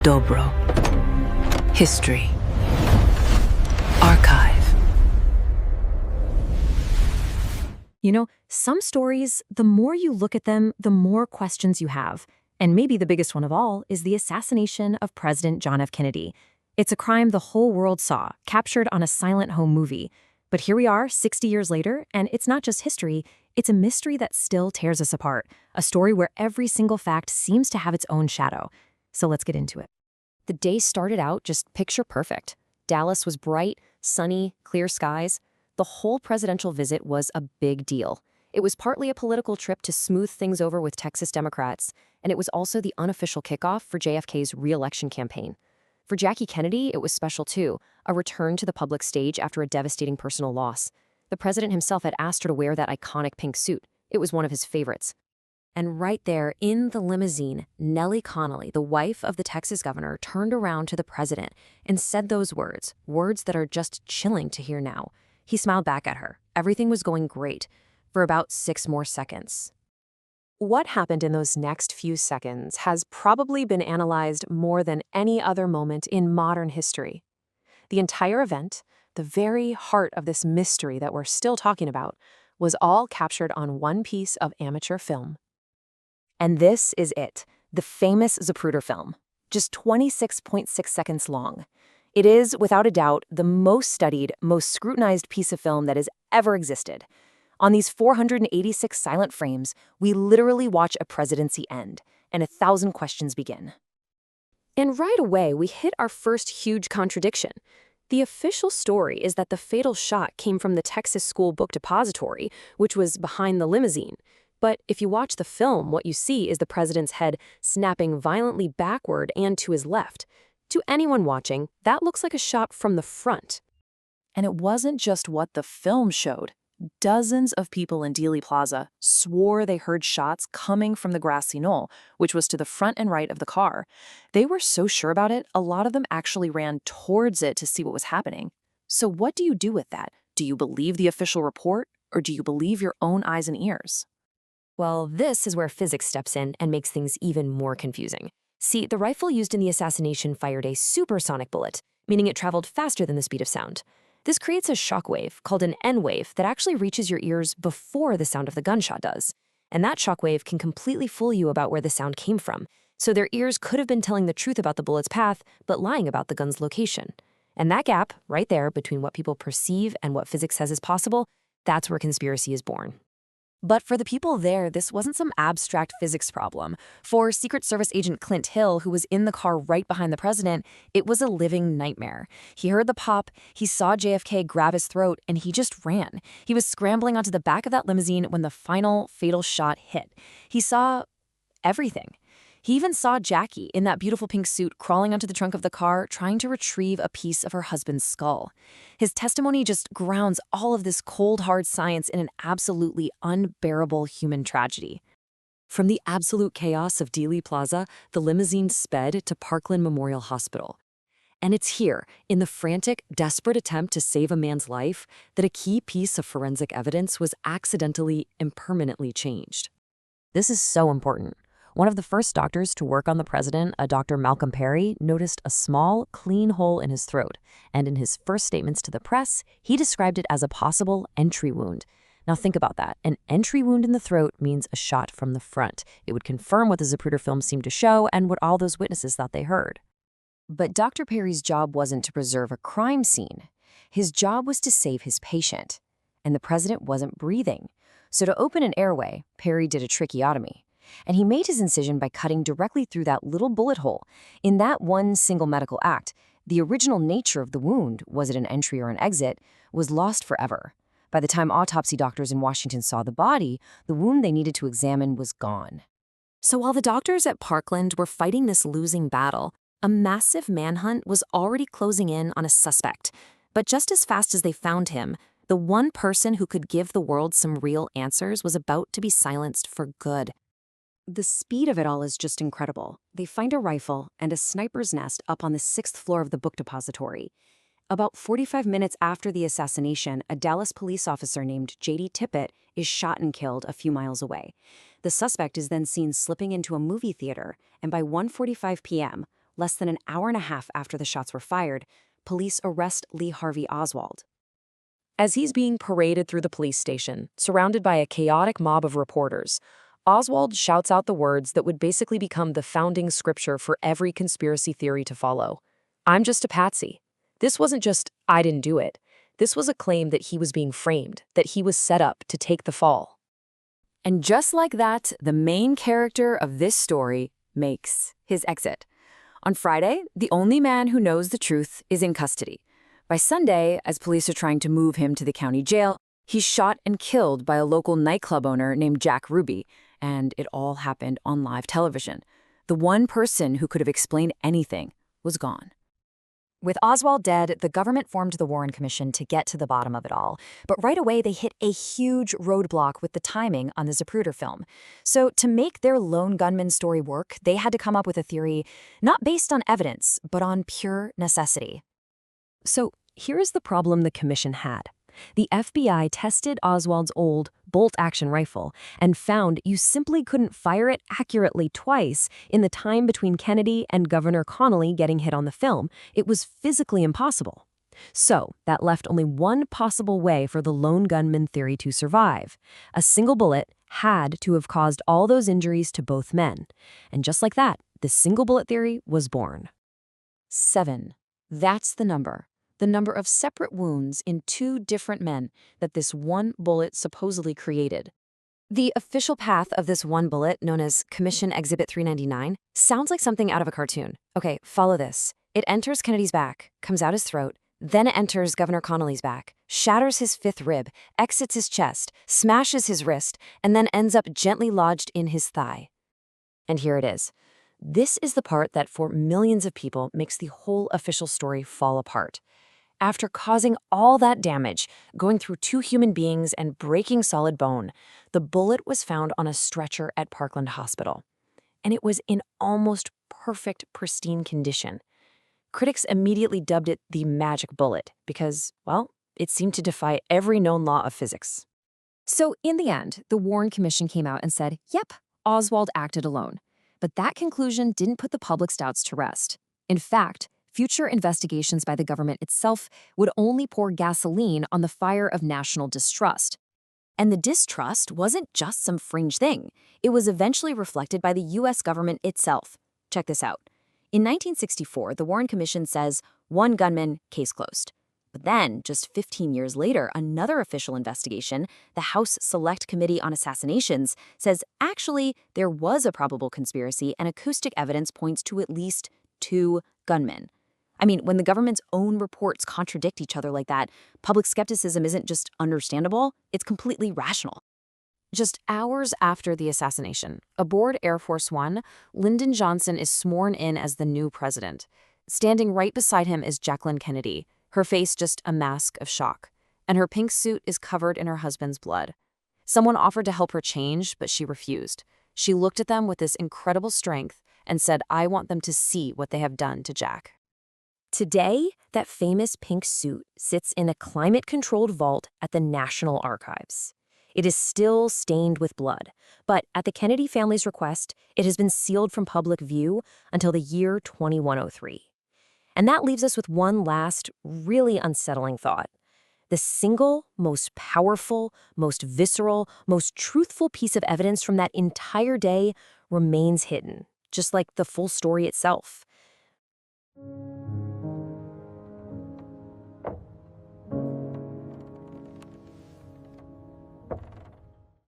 Dobro. History. Archive. You know, some stories, the more you look at them, the more questions you have. And maybe the biggest one of all is the assassination of President John F. Kennedy. It's a crime the whole world saw, captured on a silent home movie. But here we are, 60 years later, and it's not just history, it's a mystery that still tears us apart. A story where every single fact seems to have its own shadow. So let's get into it. The day started out just picture perfect. Dallas was bright, sunny, clear skies. The whole presidential visit was a big deal. It was partly a political trip to smooth things over with Texas Democrats, and it was also the unofficial kickoff for JFK's re-election campaign. For Jackie Kennedy, it was special too, a return to the public stage after a devastating personal loss. The president himself had asked her to wear that iconic pink suit. It was one of his favorites. And right there, in the limousine, Nellie Connolly, the wife of the Texas governor, turned around to the president and said those words that are just chilling to hear now. He smiled back at her. Everything was going great for about 6 more seconds. What happened in those next few seconds has probably been analyzed more than any other moment in modern history. The entire event, the very heart of this mystery that we're still talking about, was all captured on one piece of amateur film. And this is it, the famous Zapruder film, just 26.6 seconds long. It is, without a doubt, the most studied, most scrutinized piece of film that has ever existed. On these 486 silent frames, we literally watch a presidency end, and 1,000 questions begin. And right away, we hit our first huge contradiction. The official story is that the fatal shot came from the Texas School Book Depository, which was behind the limousine. But if you watch the film, what you see is the president's head snapping violently backward and to his left. To anyone watching, that looks like a shot from the front. And it wasn't just what the film showed. Dozens of people in Dealey Plaza swore they heard shots coming from the grassy knoll, which was to the front and right of the car. They were so sure about it, a lot of them actually ran towards it to see what was happening. So what do you do with that? Do you believe the official report, or do you believe your own eyes and ears? Well, this is where physics steps in and makes things even more confusing. See, the rifle used in the assassination fired a supersonic bullet, meaning it traveled faster than the speed of sound. This creates a shockwave called an N wave that actually reaches your ears before the sound of the gunshot does. And that shockwave can completely fool you about where the sound came from. So their ears could have been telling the truth about the bullet's path, but lying about the gun's location. And that gap, right there, between what people perceive and what physics says is possible, that's where conspiracy is born. But for the people there, this wasn't some abstract physics problem. For Secret Service agent Clint Hill, who was in the car right behind the president, it was a living nightmare. He heard the pop, he saw JFK grab his throat, and he just ran. He was scrambling onto the back of that limousine when the final fatal shot hit. He saw everything. He even saw Jackie in that beautiful pink suit crawling onto the trunk of the car, trying to retrieve a piece of her husband's skull. His testimony just grounds all of this cold, hard science in an absolutely unbearable human tragedy. From the absolute chaos of Dealey Plaza, the limousine sped to Parkland Memorial Hospital. And it's here, in the frantic, desperate attempt to save a man's life, that a key piece of forensic evidence was accidentally and permanently changed. This is so important. One of the first doctors to work on the president, a Dr. Malcolm Perry, noticed a small, clean hole in his throat, and in his first statements to the press, he described it as a possible entry wound. Now think about that. An entry wound in the throat means a shot from the front. It would confirm what the Zapruder film seemed to show and what all those witnesses thought they heard. But Dr. Perry's job wasn't to preserve a crime scene. His job was to save his patient. And the president wasn't breathing. So to open an airway, Perry did a tracheotomy. And he made his incision by cutting directly through that little bullet hole. In that one single medical act, the original nature of the wound, was it an entry or an exit, was lost forever. By the time autopsy doctors in Washington saw the body, the wound they needed to examine was gone. So while the doctors at Parkland were fighting this losing battle, a massive manhunt was already closing in on a suspect. But just as fast as they found him, the one person who could give the world some real answers was about to be silenced for good. The speed of it all is just incredible. They find a rifle and a sniper's nest up on the 6th floor of the book depository. About 45 minutes after the assassination, a Dallas police officer named J.D. Tippit is shot and killed a few miles away. The suspect is then seen slipping into a movie theater, and by 1:45 p.m., less than an hour and a half after the shots were fired, police arrest Lee Harvey Oswald. As he's being paraded through the police station, surrounded by a chaotic mob of reporters, Oswald shouts out the words that would basically become the founding scripture for every conspiracy theory to follow. "I'm just a patsy." This wasn't just, "I didn't do it." This was a claim that he was being framed, that he was set up to take the fall. And just like that, the main character of this story makes his exit. On Friday, the only man who knows the truth is in custody. By Sunday, as police are trying to move him to the county jail, he's shot and killed by a local nightclub owner named Jack Ruby, and it all happened on live television. The one person who could have explained anything was gone. With Oswald dead, the government formed the Warren Commission to get to the bottom of it all. But right away, they hit a huge roadblock with the timing on the Zapruder film. So to make their lone gunman story work, they had to come up with a theory not based on evidence, but on pure necessity. So here's the problem the commission had. The FBI tested Oswald's old bolt-action rifle and found you simply couldn't fire it accurately twice in the time between Kennedy and Governor Connolly getting hit on the film. It was physically impossible. So that left only one possible way for the lone gunman theory to survive. A single bullet had to have caused all those injuries to both men. And just like that, the single bullet theory was born. 7. That's the number. The number of separate wounds in two different men that this one bullet supposedly created. The official path of this one bullet, known as Commission Exhibit 399, sounds like something out of a cartoon. Okay, follow this. It enters Kennedy's back, comes out his throat, then it enters Governor Connolly's back, shatters his fifth rib, exits his chest, smashes his wrist, and then ends up gently lodged in his thigh. And here it is. This is the part that for millions of people makes the whole official story fall apart. After causing all that damage, going through two human beings and breaking solid bone, the bullet was found on a stretcher at Parkland Hospital. And it was in almost perfect, pristine condition. Critics immediately dubbed it the magic bullet because, well, it seemed to defy every known law of physics. So in the end, the Warren Commission came out and said, yep, Oswald acted alone. But that conclusion didn't put the public's doubts to rest. In fact, future investigations by the government itself would only pour gasoline on the fire of national distrust. And the distrust wasn't just some fringe thing. It was eventually reflected by the U.S. government itself. Check this out. In 1964, the Warren Commission says, one gunman, case closed. But then, just 15 years later, another official investigation, the House Select Committee on Assassinations, says actually there was a probable conspiracy and acoustic evidence points to at least 2 gunmen. I mean, when the government's own reports contradict each other like that, public skepticism isn't just understandable, it's completely rational. Just hours after the assassination, aboard Air Force One, Lyndon Johnson is sworn in as the new president. Standing right beside him is Jacqueline Kennedy, her face just a mask of shock, and her pink suit is covered in her husband's blood. Someone offered to help her change, but she refused. She looked at them with this incredible strength and said, I want them to see what they have done to Jack. Today, that famous pink suit sits in a climate-controlled vault at the National Archives. It is still stained with blood, but at the Kennedy family's request, it has been sealed from public view until the year 2103. And that leaves us with one last, really unsettling thought. The single, most powerful, most visceral, most truthful piece of evidence from that entire day remains hidden, just like the full story itself.